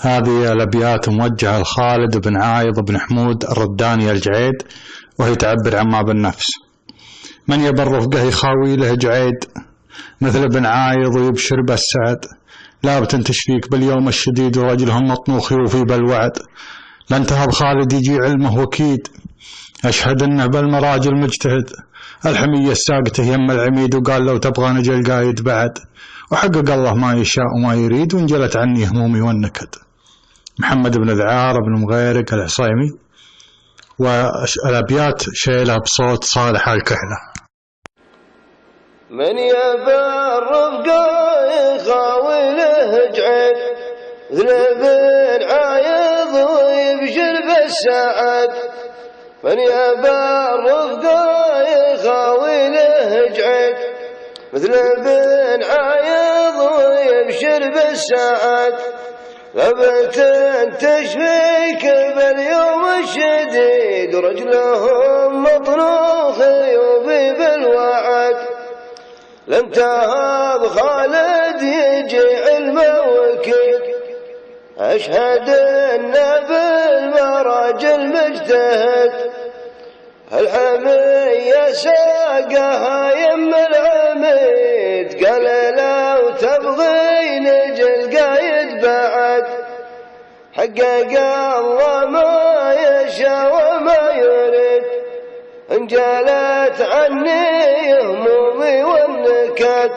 هذه الابيات موجهه لخالد بن عايض بن حمود الرداني الجعيد، وهي تعبر عما بالنفس. من يبى الرفقه يخاوي له جعيد، مثل ابن عايض ويبشر بالسعد. لا بتنتش فيك باليوم الشديد، ورجلهم مطموخ يوفي بالوعد. لن تهب خالد يجي علمه وكيد، أشهد أنه بالمراجل مجتهد. الحمية الساقته يم العميد، وقال لو تبغى نجل قايد بعد. وحقق الله ما يشاء وما يريد، وانجلت عني همومي والنكد. محمد بن ذعار بن مغيرق العصيمي. والابيات شيلها بصوت صالح الكحله. من يبى الرفقة يخاوي له جعيد، مثل ابن عايض ويبشر بالسعد. من يبى الرفقة يخاوي له جعيد، مثل ابن عايض ويبشر بالسعد. لبت تشفيك باليوم الشديد، ورجلهم مطروخ يوفي بالوعد. لم تهب خالد يجي علمه وكيد، أشهد أن بالمراجل مجتهد. الحمية ساقها يم العميد، قال لو تبغي نجل قايد بعد. حقق الله ما يشاء وما يريد، انجلت عني همومي والنكد.